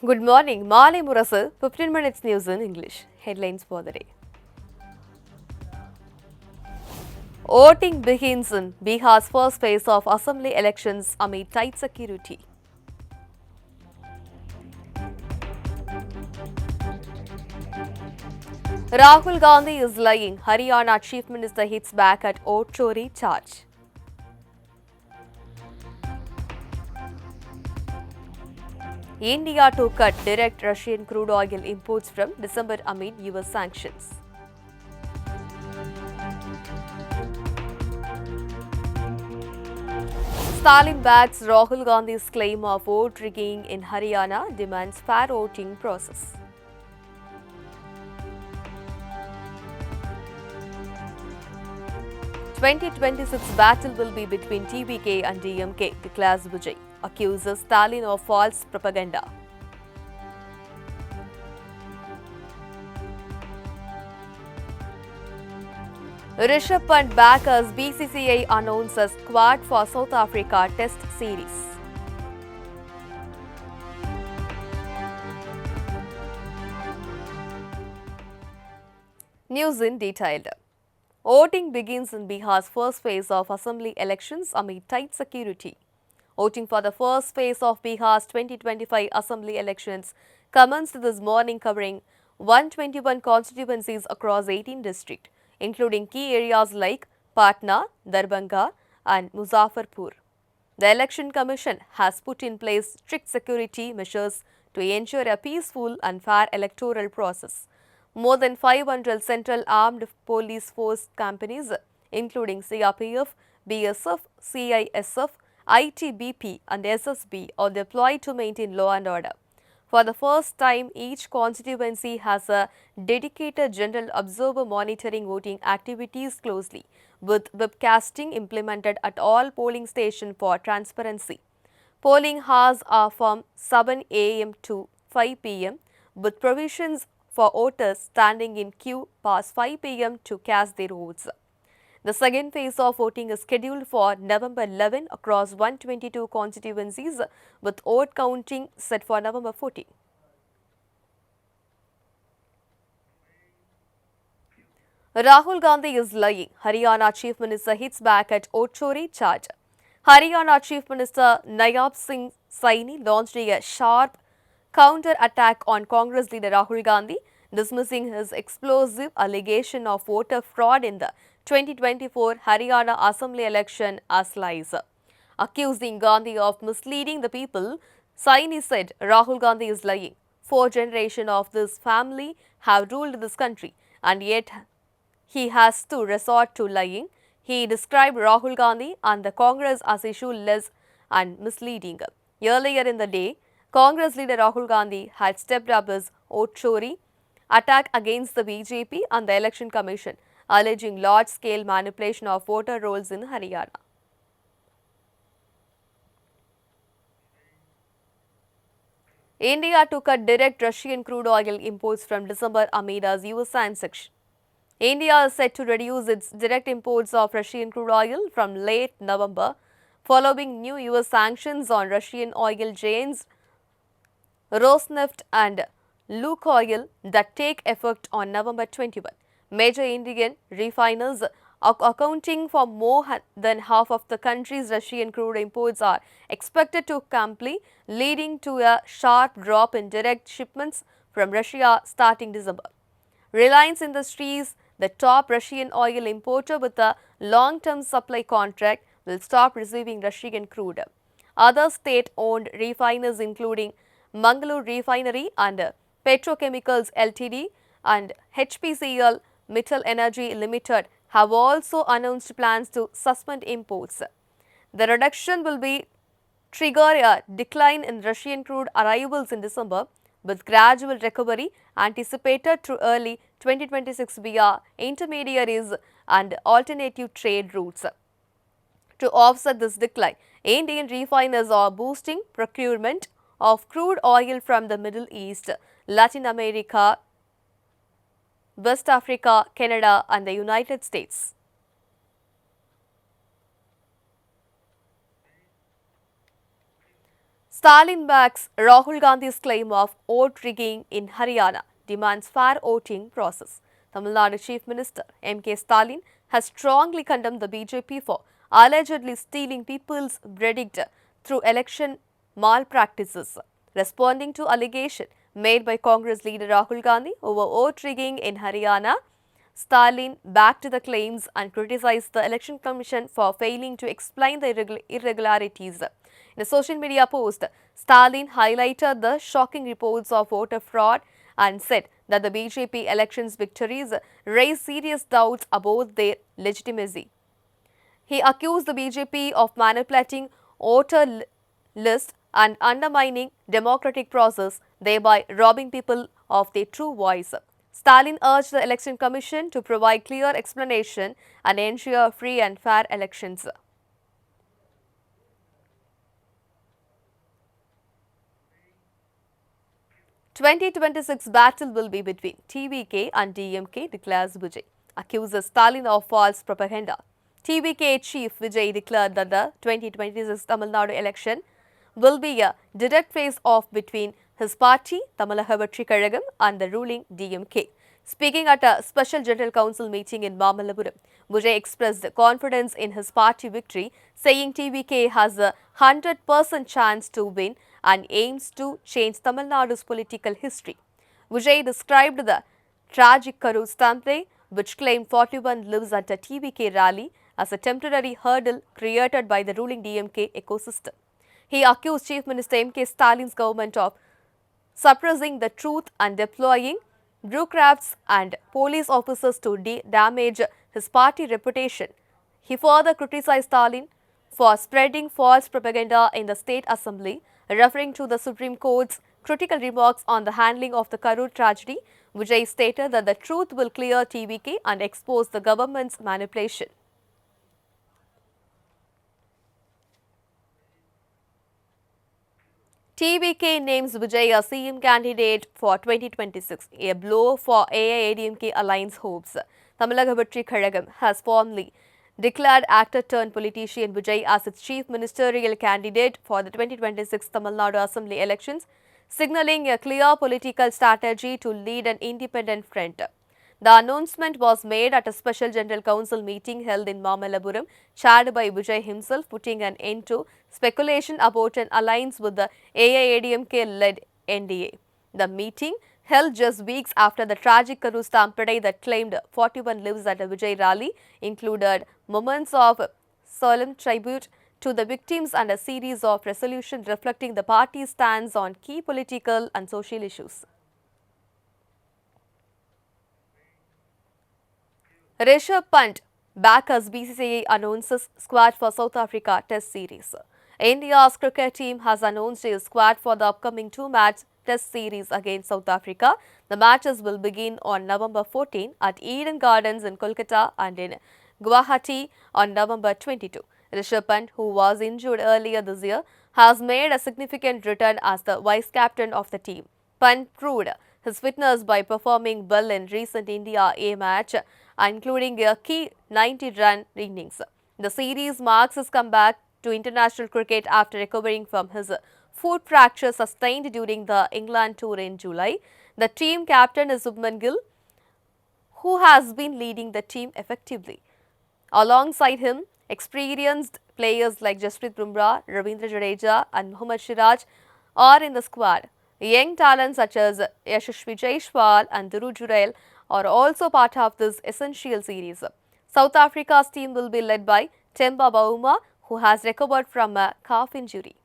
Good morning. Malaimurasu, 15 minutes news in English. Headlines for the day. Voting begins in Bihar's first phase of assembly elections amid tight security. Rahul Gandhi is lying. Haryana Chief Minister hits back at vote chori charge. India to cut direct Russian crude oil imports from December amid US sanctions. Stalin backs Rahul Gandhi's claim of vote rigging in Haryana, demands fair voting process. "2026 battle will be between TVK and DMK," declares Vijay, accuses Stalin of false propaganda. Rishabh Pant back as BCCI announces squad for South Africa Test Series. News in detail. Voting begins in Bihar's first phase of assembly elections amid tight security. Voting for the first phase of Bihar's 2025 assembly elections commenced this morning, covering 121 constituencies across 18 districts, including key areas like Patna, Darbhanga, and Muzaffarpur. The Election Commission has put in place strict security measures to ensure a peaceful and fair electoral process. More than 500 Central Armed Police Force companies, including CRPF, BSF, CISF, ITBP, and SSB, are deployed to maintain law and order. For the first time, each constituency has a dedicated general observer monitoring voting activities closely, with webcasting implemented at all polling stations for transparency. Polling hours are from 7 a.m. to 5 p.m., with provisions for voters standing in queue past 5 p.m. to cast their votes. The second phase of voting is scheduled for November 11 across 122 constituencies, with vote counting set for November 14. Rahul Gandhi is lying. Haryana Chief Minister hits back at vote chori charge. Haryana Chief Minister Nayab Singh Saini launched a sharp counter-attack on Congress leader Rahul Gandhi, dismissing his explosive allegation of voter fraud in the 2024 Haryana Assembly election as lies. Accusing Gandhi of misleading the people, Saini said Rahul Gandhi is lying. 4 generations of this family have ruled this country, and yet he has to resort to lying. He described Rahul Gandhi and the Congress as issueless and misleading. Earlier in the day, Congress leader Rahul Gandhi had stepped up his vote chori attack against the BJP and the Election Commission, alleging large-scale manipulation of voter rolls in Haryana. India to cut direct Russian crude oil imports from December amid US sanctions. India is set to reduce its direct imports of Russian crude oil from late November, following new US sanctions on Russian oil giants Rosneft and Lukoil that take effect on November 21. Major Indian refiners accounting for more than half of the country's Russian crude imports are expected to comply, leading to a sharp drop in direct shipments from Russia starting December. Reliance Industries, the top Russian oil importer with a long-term supply contract, will stop receiving Russian crude. Other state-owned refiners including Mangalore Refinery and Petrochemicals Ltd and HPCL Mittal Energy Limited have also announced plans to suspend imports. The reduction will be trigger a decline in Russian crude arrivals in December, with gradual recovery anticipated through early 2026 via intermediaries and alternative trade routes. To offset this decline, Indian refiners are boosting procurement of crude oil from the Middle East, Latin America, West Africa, Canada, and the United States. Stalin backs Rahul Gandhi's claim of vote rigging in Haryana, demands fair voting process. Tamil Nadu Chief Minister M.K. Stalin has strongly condemned the BJP for allegedly stealing people's verdict through election malpractices, responding to allegation made by Congress leader Rahul Gandhi over vote rigging in Haryana. Stalin backed the claims and criticized the Election Commission for failing to explain the irregularities. In a social media post, Stalin highlighted the shocking reports of voter fraud and said that the BJP elections victories raise serious doubts about their legitimacy. He accused the BJP of manipulating voter lists and undermining democratic process, thereby robbing people of their true voice. Stalin urged the Election Commission to provide clear explanation and ensure free and fair elections. 2026 battle will be between TVK and DMK, declares Vijay, accuses Stalin of false propaganda. TVK chief Vijay declared that the 2026 Tamil Nadu election will be a direct face-off between his party, Tamalaga Vetri Kazhagam, and the ruling DMK. Speaking at a special General Council meeting in Malaimurasu, Vijay expressed confidence in his party victory, saying TVK has a 100% chance to win and aims to change Tamil Nadu's political history. Vijay described the tragic Karur stampede, which claimed 41 lives at a TVK rally, as a temporary hurdle created by the ruling DMK ecosystem. He accused Chief Minister M.K. Stalin's government of suppressing the truth and deploying bureaucrats and police officers to damage his party reputation. He further criticized Stalin for spreading false propaganda in the state assembly, referring to the Supreme Court's critical remarks on the handling of the Karur tragedy. Vijay stated that the truth will clear TVK and expose the government's manipulation. TVK names Vijay as CM candidate for 2026, a blow for AIADMK alliance hopes. Tamalaga Vetri Kazhagam has formally declared actor-turned-politician Vijay as its chief ministerial candidate for the 2026 Tamil Nadu Assembly elections, signalling a clear political strategy to lead an independent front. The announcement was made at a special General Council meeting held in Mamallapuram, chaired by Vijay himself, putting an end to speculation about an alliance with the AIADMK-led NDA. The meeting, held just weeks after the tragic Karur stampede that claimed 41 lives at a Vijay rally, included moments of solemn tribute to the victims and a series of resolutions reflecting the party's stance on key political and social issues. Rishabh Pant back as BCCI announces squad for South Africa Test Series. India's cricket team has announced its squad for the upcoming two-match Test Series against South Africa. The matches will begin on November 14 at Eden Gardens in Kolkata and in Guwahati on November 22. Rishabh Pant, who was injured earlier this year, has made a significant return as the vice-captain of the team. Pant proved his fitness by performing well in recent India A match, including a key 90-run innings. The series marks his comeback to international cricket after recovering from his foot fracture sustained during the England tour in July. The team captain is Subman Gill, who has been leading the team effectively. Alongside him, experienced players like Jasprit Bumrah, Ravindra Jadeja and Mohammad Siraj are in the squad. Young talents such as Yashasvi Jaiswal and Dhuru Jurel are also part of this essential series. South Africa's team will be led by Temba Bavuma, who has recovered from a calf injury.